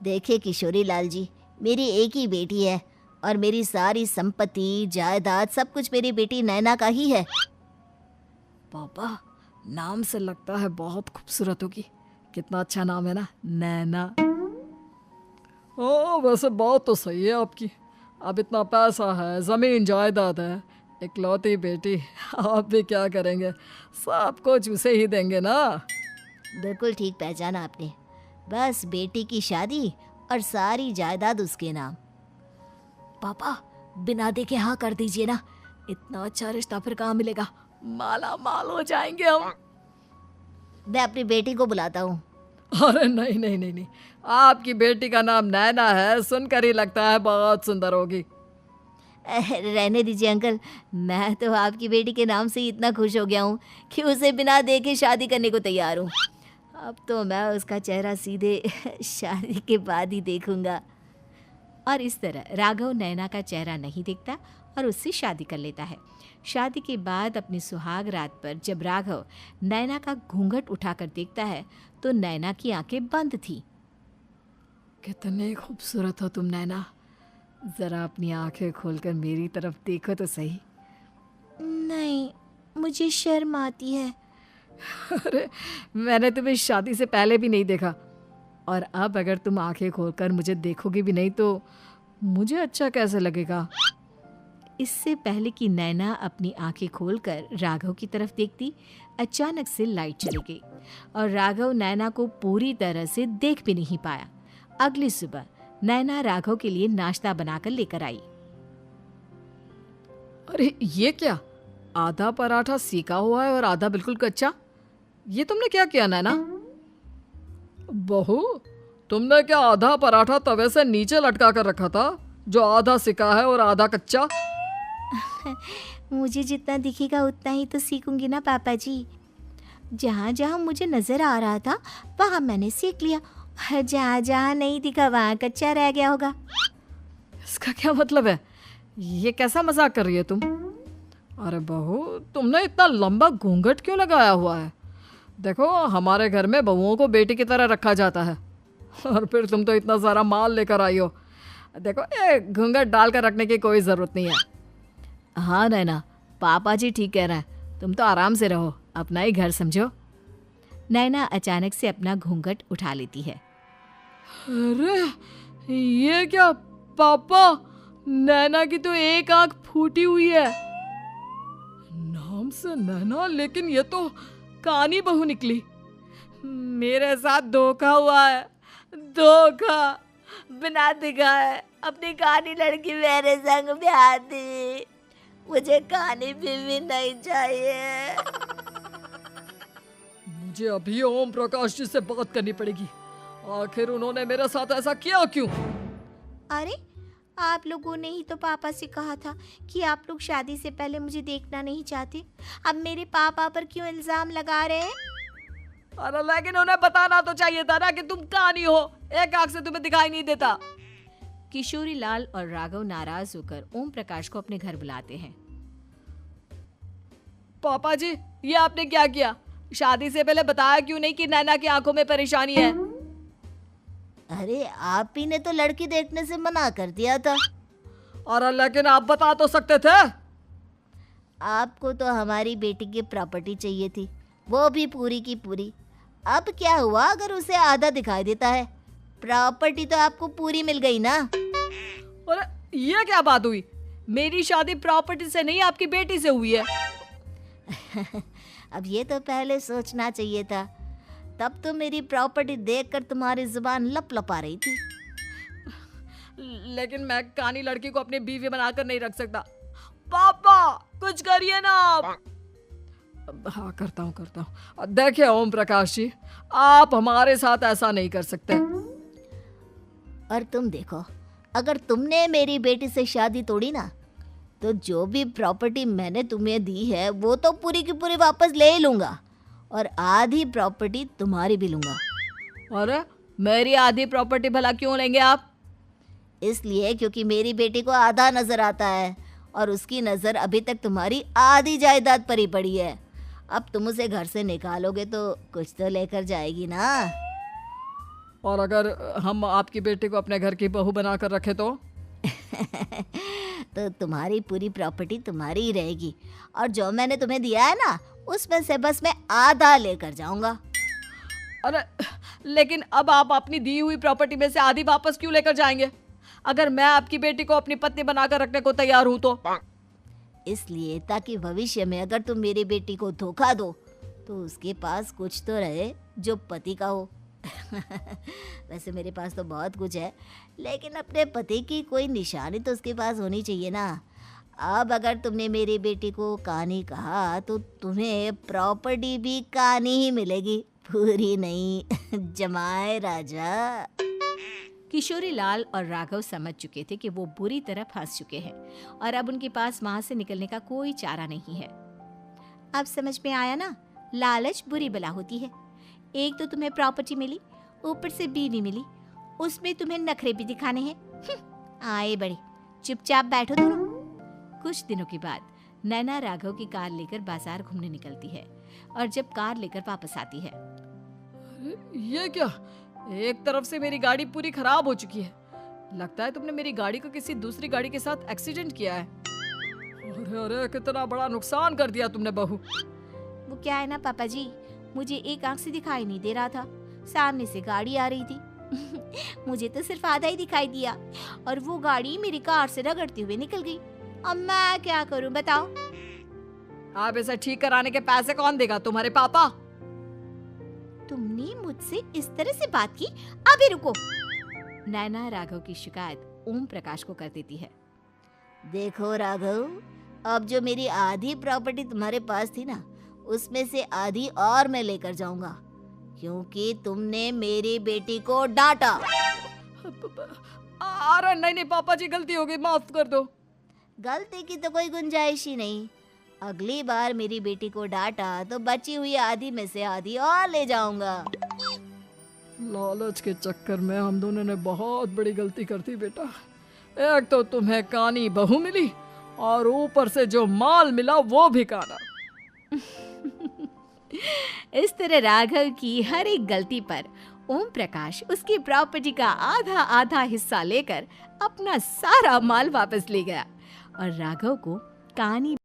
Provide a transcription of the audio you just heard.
देखिए किशोरी लाल जी, मेरी एक ही बेटी है और मेरी सारी संपत्ति जायदाद सब कुछ मेरी बेटी नैना का ही है। पापा, नाम से लगता है बहुत खूबसूरत होगी। कितना अच्छा नाम है ना, नैना। ओ, वैसे बात तो सही है आपकी। अब इतना पैसा है, ज़मीन जायदाद है, इकलौती बेटी, आप भी क्या करेंगे? सब कुछ उसे ही देंगे ना। बिल्कुल ठीक पहचाना आपने। बस बेटी की शादी और सारी जायदाद उसके नाम। पापा, बिना देखे हाँ कर दीजिए ना। इतना अच्छा रिश्ता फिर कहाँ मिलेगा? माला माल हो जाएंगे हम। मैं अपनी बेटी को बुलाता हूँ। अरे नहीं नहीं नहीं नहीं, आपकी बेटी का नाम नैना है, सुनकर ही लगता है बहुत सुंदर होगी। रहने दीजिए अंकल, मैं तो आपकी बेटी के नाम से ही इतना खुश हो गया हूँ कि उसे बिना देखे शादी करने को तैयार हूँ। अब तो मैं उसका चेहरा सीधे शादी के बाद ही देखूंगा। और इस तरह राघव नैना का चेहरा नहीं देखता और उससे शादी कर लेता है। शादी के बाद अपनी सुहाग रात पर जब राघव नैना का घूंघट उठाकर देखता है तो नैना की आंखें बंद थी। कितनी खूबसूरत हो तुम नैना, जरा अपनी आंखें खोलकर मेरी तरफ देखो तो सही। नहीं, मुझे शर्म आती है। अरे, मैंने तुम्हें शादी से पहले भी नहीं देखा, और अब अगर तुम आंखें खोलकर मुझे देखोगी भी नहीं तो मुझे अच्छा कैसे लगेगा? इससे पहले कि नैना अपनी आंखें खोलकर राघव की तरफ देखती, अचानक से लाइट चली गई और राघव नैना को पूरी तरह से देख भी नहीं पाया। अगली सुबह नैना राघव के लिए नाश्ता बनाकर लेकर आई। अरे ये क्या, आधा पराठा सीका हुआ है और आधा बिल्कुल कच्चा। ये तुमने क्या किया नैना? बहू, तुमने क्या आधा पराठा तवे से नीचे लटका कर रखा था, जो आधा सिका है और आधा कच्चा? मुझे जितना दिखेगा उतना ही तो सीखूंगी ना पापा जी। जहाँ जहाँ मुझे नजर आ रहा था वहाँ मैंने सीख लिया, जहाँ जहाँ नहीं दिखा वहाँ कच्चा रह गया होगा। इसका क्या मतलब है? ये कैसा मजाक कर रही है तुम? अरे बहू, तुमने इतना लंबा घूंघट क्यों लगाया हुआ है? देखो, हमारे घर में बहुओं को बेटी की तरह रखा जाता है, और फिर तुम तो इतना सारा माल लेकर आई हो। देखो, ये घूंघट डालकर रखने की कोई ज़रूरत नहीं है। हाँ नैना, पापा जी ठीक कह रहे हैं, तुम तो आराम से रहो, अपना ही घर समझो। नैना अचानक से अपना घूंघट उठा लेती है। अरे ये क्या पापा, नैना की तो एक आंख फूटी हुई है। नाम से नैना, लेकिन ये तो कानी बहू निकली। मेरे साथ धोखा हुआ है, धोखा। बिना दिखाए अपनी कानी लड़की मेरे संग ब्याह दी। मुझे कानी बीवी नहीं चाहिए। मुझे अभी ओम प्रकाश जी से बात करनी पड़ेगी। आखिर उन्होंने मेरे साथ ऐसा किया क्यों? अरे, आप लोगों ने ही तो पापा से कहा था कि आप लोग शादी से पहले मुझे देखना नहीं चाहते। अब मेरे पापा पर क्यों इल्जाम लगा रहे हैं? अरे लेकिन उन्हें बताना तो चाहिए था ना कि तुम कानी हो, एक आंख से तुम्हें दिखाई नहीं देता। किशोरी लाल और राघव नाराज होकर ओम प्रकाश को अपने घर बुलाते हैं। पापा जी, ये आपने क्या किया? शादी से पहले बताया क्यों नहीं कि नैना की आंखों में परेशानी है? अरे आप ही ने तो लड़की देखने से मना कर दिया था। अरे लेकिन आप बता तो सकते थे। आपको तो हमारी बेटी की प्रॉपर्टी चाहिए थी, वो भी पूरी की पूरी। अब क्या हुआ अगर उसे आधा दिखाई देता है? प्रॉपर्टी तो आपको पूरी मिल गई ना। अरे ये क्या बात हुई? मेरी शादी प्रॉपर्टी से नहीं, आपकी बेटी से हुई है। अब ये तो पहले सोचना चाहिए था, तब तो मेरी प्रॉपर्टी देखकर तुम्हारी जुबान लप लपा रही थी। लेकिन मैं कानी लड़की को अपनी बीवी बनाकर नहीं रख सकता। पापा, कुछ करिए ना आप। हाँ, करता हूँ। देखिए ओम प्रकाश जी, आप हमारे साथ ऐसा नहीं कर सकते। और तुम देखो, अगर तुमने मेरी बेटी से शादी तोड़ी ना, तो जो भी प्रॉपर्टी मैंने तुम्हें दी है वो तो पूरी की पूरी वापस ले ही लूंगा, और आधी प्रॉपर्टी तुम्हारी भी लूंगा। अरे मेरी आधी प्रॉपर्टी भला क्यों लेंगे आप? इसलिए क्योंकि मेरी बेटी को आधा नजर आता है और उसकी नजर अभी तक तुम्हारी आधी जायदाद पर ही पड़ी है। अब तुम उसे घर से निकालोगे तो कुछ तो लेकर जाएगी ना। और अगर हम आपकी बेटी को अपने घर की बहू बना कर रखे तो? तो तुम्हारी पूरी प्रॉपर्टी तुम्हारी ही रहेगी, और जो मैंने तुम्हें दिया है ना, उसमें से बस मैं आधा लेकर जाऊंगा। अरे लेकिन अब आप अपनी दी हुई प्रॉपर्टी में से आधी वापस क्यों लेकर जाएंगे? अगर मैं आपकी बेटी को अपनी पत्नी बनाकर रखने को तैयार हूं तो? इसलिए ताकि भविष्य में अगर तुम मेरी बेटी को धोखा दो तो उसके पास कुछ तो रहे जो पति का हो। वैसे मेरे पास तो बहुत कुछ है, लेकिन अपने पति की कोई निशानी तो उसके पास होनी चाहिए ना। अब अगर तुमने मेरी बेटी को कानी कहा तो तुम्हें प्रॉपर्टी भी कानी ही मिलेगी, पूरी नहीं। जमाए राजा। किशोरी लाल और राघव समझ चुके थे कि वो बुरी तरह फंस चुके हैं और अब उनके पास वहां से निकलने का कोई चारा नहीं है। अब समझ में आया ना, लालच बुरी बला होती है। एक तो तुम्हें प्रॉपर्टी मिली, ऊपर से बीवी मिली, उसमें तुम्हें नखरे भी दिखाने हैं। आए बड़े, चुपचाप बैठो दोनों। कुछ दिनों के बाद नैना राघव की कार लेकर बाजार घूमने निकलती है और जब कार लेकर वापस आती है, ये क्या? एक तरफ से मेरी गाड़ी पूरी खराब हो चुकी है। लगता है तुमने मेरी गाड़ी को किसी दूसरी गाड़ी के साथ एक्सीडेंट किया है। अरे अरे, कितना बड़ा नुकसान कर दिया तुमने बहू। वो क्या है ना पापा जी, मुझे एक आंख से दिखाई नहीं दे रहा था, सामने से गाड़ी आ रही थी। मुझे तो सिर्फ आधा ही दिखाई दिया और वो गाड़ी मेरी कार से रगड़ते हुए निकल गई। अब मैं क्या करूं बताओ? आप इसे ठीक कराने के पैसे कौन देगा? तुम्हारे पापा? तुमने मुझसे इस तरह से बात की? अभी रुको। नैना राघव की शिकायत ओम प्रकाश को कर देती है। देखो राघव, अब जो मेरी आधी प्रॉपर्टी तुम्हारे पास थी ना, उसमें से आधी और मैं लेकर जाऊंगा, क्योंकि तुमने मेरी बेटी को डांटा। अरे नहीं नहीं पापा जी, गलती हो गई, माफ कर दो। गलती की तो कोई गुंजाइश ही नहीं। अगली बार मेरी बेटी को डांटा तो बची हुई आधी में से आधी और ले जाऊंगा। लालच के चक्कर में हम दोनों ने बहुत बड़ी गलती कर दी बेटा। एक तो तुम्हें कानी बहू मिली और ऊपर से जो माल मिला वो भी काना। इस तरह राघव की हर एक गलती पर ओम प्रकाश उसकी प्रॉपर्टी का आधा आधा हिस्सा लेकर अपना सारा माल वापस ले गया और राघव को कहानी